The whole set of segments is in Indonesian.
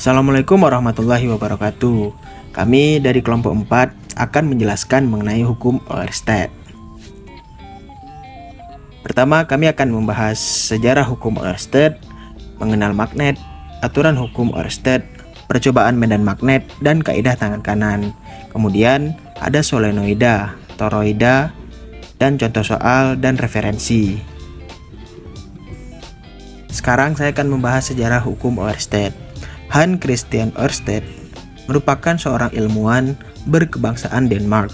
Assalamualaikum warahmatullahi wabarakatuh. Kami dari kelompok 4 akan menjelaskan mengenai hukum Oersted. Pertama, kami akan membahas sejarah hukum Oersted, mengenal magnet, aturan hukum Oersted, percobaan medan magnet, dan kaidah tangan kanan. Kemudian ada solenoida, toroida, dan contoh soal dan referensi. Sekarang saya akan membahas sejarah hukum Oersted. Hans Christian Ørsted merupakan seorang ilmuwan berkebangsaan Denmark.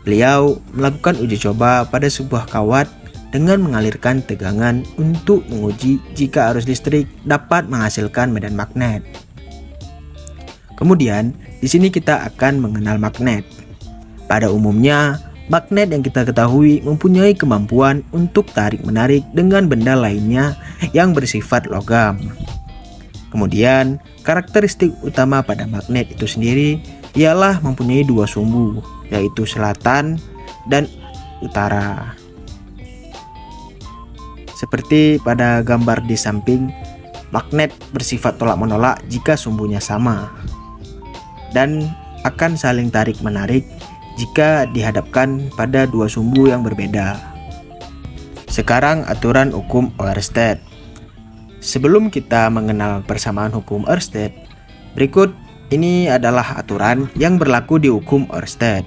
Beliau melakukan uji coba pada sebuah kawat dengan mengalirkan tegangan untuk menguji jika arus listrik dapat menghasilkan medan magnet. Kemudian, di sini kita akan mengenal magnet. Pada umumnya, magnet yang kita ketahui mempunyai kemampuan untuk tarik-menarik dengan benda lainnya yang bersifat logam. Kemudian, karakteristik utama pada magnet itu sendiri ialah mempunyai dua sumbu, yaitu selatan dan utara. Seperti pada gambar di samping, magnet bersifat tolak-menolak jika sumbunya sama, dan akan saling tarik-menarik jika dihadapkan pada dua sumbu yang berbeda. Sekarang aturan hukum Oersted. Sebelum kita mengenal persamaan hukum Oersted, berikut ini adalah aturan yang berlaku di hukum Oersted.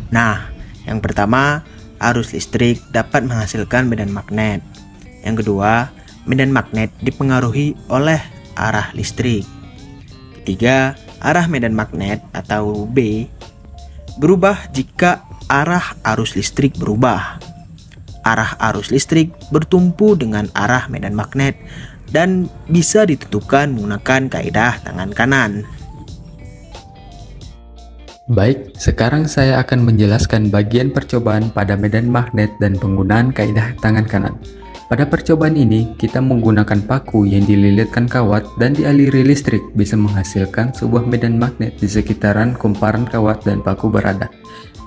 Nah, yang pertama, arus listrik dapat menghasilkan medan magnet. Yang kedua, medan magnet dipengaruhi oleh arah listrik. Ketiga, arah medan magnet atau B berubah jika arah arus listrik berubah. Arah arus listrik bertumpu dengan arah medan magnet dan bisa ditentukan menggunakan kaidah tangan kanan. Baik, sekarang saya akan menjelaskan bagian percobaan pada medan magnet dan penggunaan kaidah tangan kanan. Pada percobaan ini, kita menggunakan paku yang dililitkan kawat dan dialiri listrik bisa menghasilkan sebuah medan magnet di sekitaran kumparan kawat dan paku berada.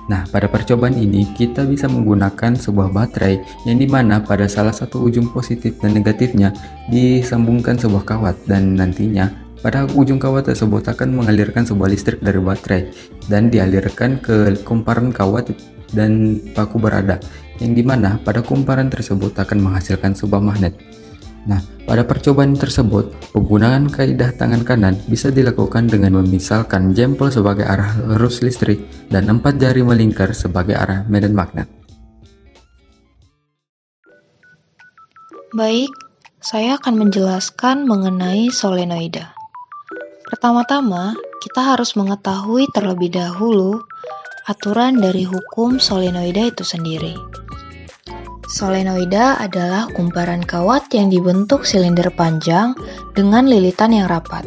Nah, pada percobaan ini kita bisa menggunakan sebuah baterai yang dimana pada salah satu ujung positif dan negatifnya disambungkan sebuah kawat, dan nantinya pada ujung kawat tersebut akan mengalirkan sebuah listrik dari baterai dan dialirkan ke kumparan kawat dan paku berada, yang dimana pada kumparan tersebut akan menghasilkan sebuah magnet. Nah, pada percobaan tersebut, penggunaan kaidah tangan kanan bisa dilakukan dengan memisalkan jempol sebagai arah arus listrik dan 4 jari melingkar sebagai arah medan magnet. Baik, saya akan menjelaskan mengenai solenoida. Pertama-tama, kita harus mengetahui terlebih dahulu aturan dari hukum solenoida itu sendiri. Solenoida adalah kumparan kawat yang dibentuk silinder panjang dengan lilitan yang rapat.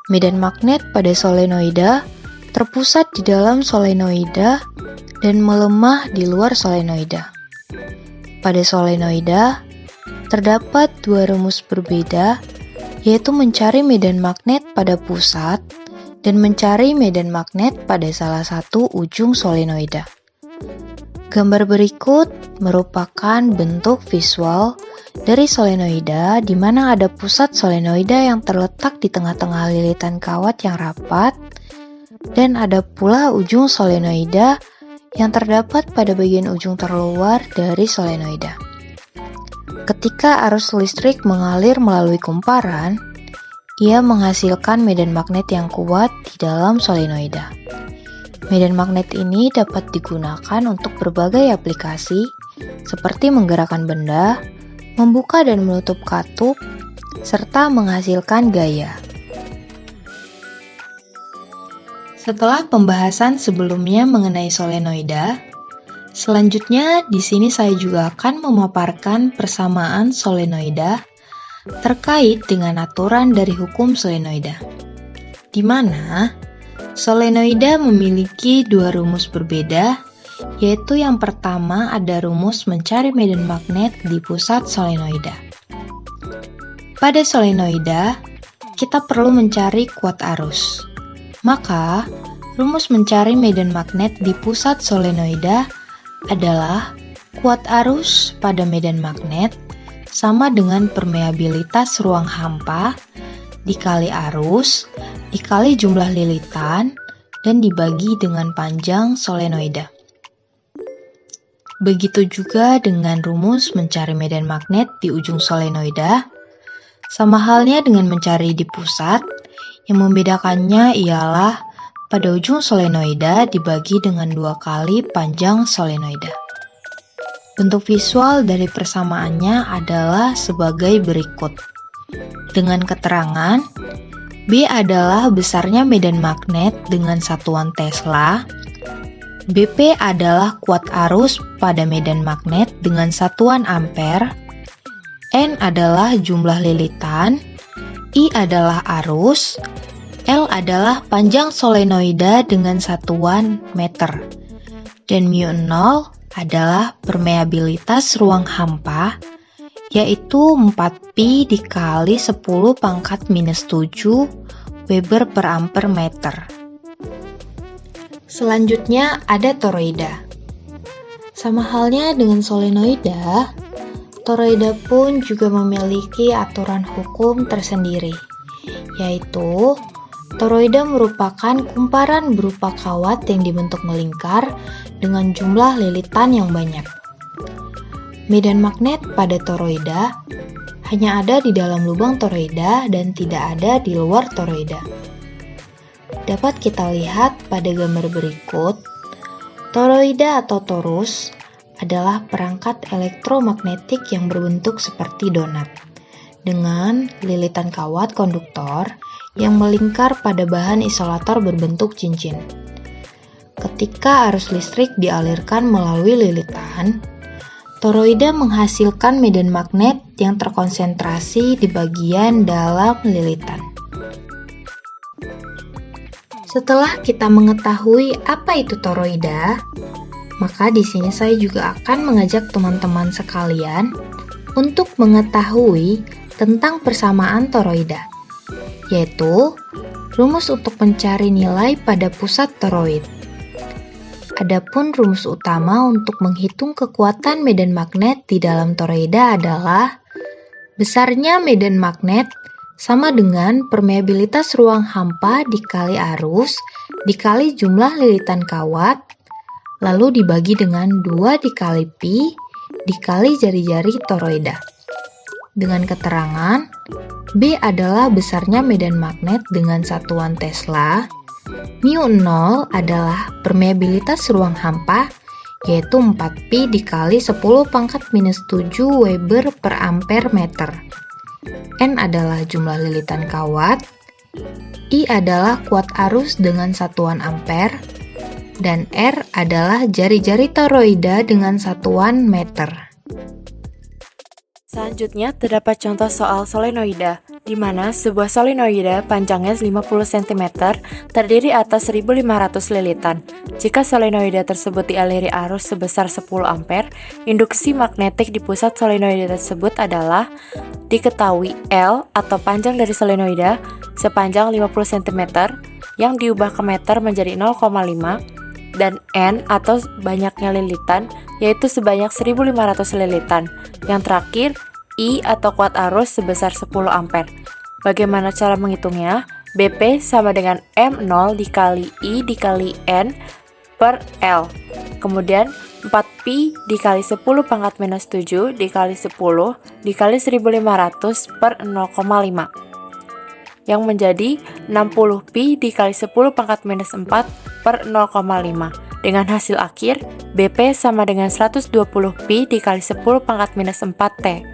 Medan magnet pada solenoida terpusat di dalam solenoida dan melemah di luar solenoida. Pada solenoida, terdapat dua rumus berbeda, yaitu mencari medan magnet pada pusat dan mencari medan magnet pada salah satu ujung solenoida. Gambar berikut merupakan bentuk visual dari solenoida di mana ada pusat solenoida yang terletak di tengah-tengah lilitan kawat yang rapat dan ada pula ujung solenoida yang terdapat pada bagian ujung terluar dari solenoida. Ketika arus listrik mengalir melalui kumparan, ia menghasilkan medan magnet yang kuat di dalam solenoida. Medan magnet ini dapat digunakan untuk berbagai aplikasi, seperti menggerakkan benda, membuka dan menutup katup, serta menghasilkan gaya. Setelah pembahasan sebelumnya mengenai solenoida, selanjutnya di sini saya juga akan memaparkan persamaan solenoida terkait dengan aturan dari hukum solenoida, di mana solenoida memiliki dua rumus berbeda, yaitu yang pertama ada rumus mencari medan magnet di pusat solenoida. Pada solenoida, kita perlu mencari kuat arus. Maka, rumus mencari medan magnet di pusat solenoida adalah kuat arus pada medan magnet sama dengan permeabilitas ruang hampa dikali arus, dikali jumlah lilitan, dan dibagi dengan panjang solenoida. Begitu juga dengan rumus mencari medan magnet di ujung solenoida. Sama halnya dengan mencari di pusat, yang membedakannya ialah pada ujung solenoida dibagi dengan 2 kali panjang solenoida. Bentuk visual dari persamaannya adalah sebagai berikut. Dengan keterangan, B adalah besarnya medan magnet dengan satuan Tesla, BP adalah kuat arus pada medan magnet dengan satuan ampere, N adalah jumlah lilitan, I adalah arus, L adalah panjang solenoida dengan satuan meter, dan μ0 adalah permeabilitas ruang hampa, yaitu 4pi dikali 10 pangkat minus 7 Weber per ampere meter. Selanjutnya ada toroida. Sama halnya dengan solenoida, toroida pun juga memiliki aturan hukum tersendiri, yaitu toroida merupakan kumparan berupa kawat yang dibentuk melingkar dengan jumlah lilitan yang banyak. Medan magnet pada toroida hanya ada di dalam lubang toroida dan tidak ada di luar toroida. Dapat kita lihat pada gambar berikut, toroida atau torus adalah perangkat elektromagnetik yang berbentuk seperti donat, dengan lilitan kawat konduktor yang melingkar pada bahan isolator berbentuk cincin. Ketika arus listrik dialirkan melalui lilitan, toroida menghasilkan medan magnet yang terkonsentrasi di bagian dalam lilitan. Setelah kita mengetahui apa itu toroida, maka di sini saya juga akan mengajak teman-teman sekalian untuk mengetahui tentang persamaan toroida, yaitu rumus untuk mencari nilai pada pusat toroid. Adapun rumus utama untuk menghitung kekuatan medan magnet di dalam toroida adalah besarnya medan magnet sama dengan permeabilitas ruang hampa dikali arus dikali jumlah lilitan kawat, lalu dibagi dengan 2 dikali pi dikali jari-jari toroida. Dengan keterangan, B adalah besarnya medan magnet dengan satuan Tesla, μ0 adalah permeabilitas ruang hampa, yaitu 4pi dikali 10 pangkat minus 7 Weber per ampere meter. N adalah jumlah lilitan kawat, I adalah kuat arus dengan satuan ampere, dan R adalah jari-jari toroida dengan satuan meter. Selanjutnya terdapat contoh soal solenoida, di mana sebuah solenoida panjangnya 50 cm terdiri atas 1500 lilitan. Jika solenoida tersebut dialiri arus sebesar 10 ampere, induksi magnetik di pusat solenoida tersebut adalah diketahui L atau panjang dari solenoida sepanjang 50 cm yang diubah ke meter menjadi 0,5 dan N atau banyaknya lilitan yaitu sebanyak 1500 lilitan. Yang terakhir, I atau kuat arus sebesar 10 ampere. Bagaimana cara menghitungnya? BP sama dengan M0 dikali I dikali N per L. Kemudian 4pi dikali 10 pangkat minus 7 dikali 10 dikali 1500 per 0,5 yang menjadi 60pi dikali 10 pangkat minus 4 per 0,5. Dengan hasil akhir, BP sama dengan 120pi dikali 10 pangkat minus 4T.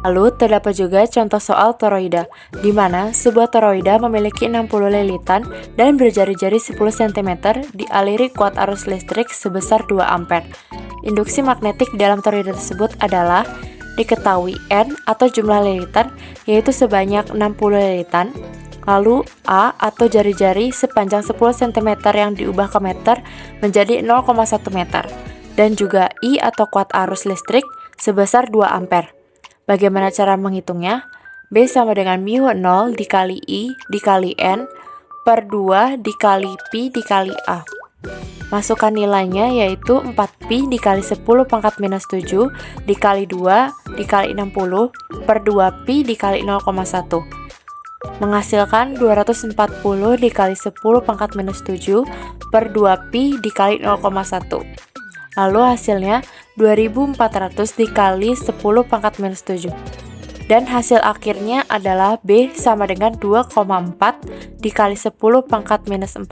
Lalu terdapat juga contoh soal toroida, di mana sebuah toroida memiliki 60 lilitan dan berjari-jari 10 cm dialiri kuat arus listrik sebesar 2 ampere. Induksi magnetik dalam toroida tersebut adalah diketahui N atau jumlah lilitan yaitu sebanyak 60 lilitan, lalu A atau jari-jari sepanjang 10 cm yang diubah ke meter menjadi 0,1 meter, dan juga I atau kuat arus listrik sebesar 2 ampere. Bagaimana cara menghitungnya? B sama dengan μ0 dikali I dikali N per 2 dikali pi dikali A. Masukkan nilainya yaitu 4pi dikali 10 pangkat minus 7 dikali 2 dikali 60 per 2pi dikali 0,1. Menghasilkan 240 dikali 10 pangkat minus 7 per 2pi dikali 0,1. Lalu hasilnya 2400 dikali 10 pangkat minus 7. Dan hasil akhirnya adalah B sama dengan 2,4 dikali 10 pangkat minus 4.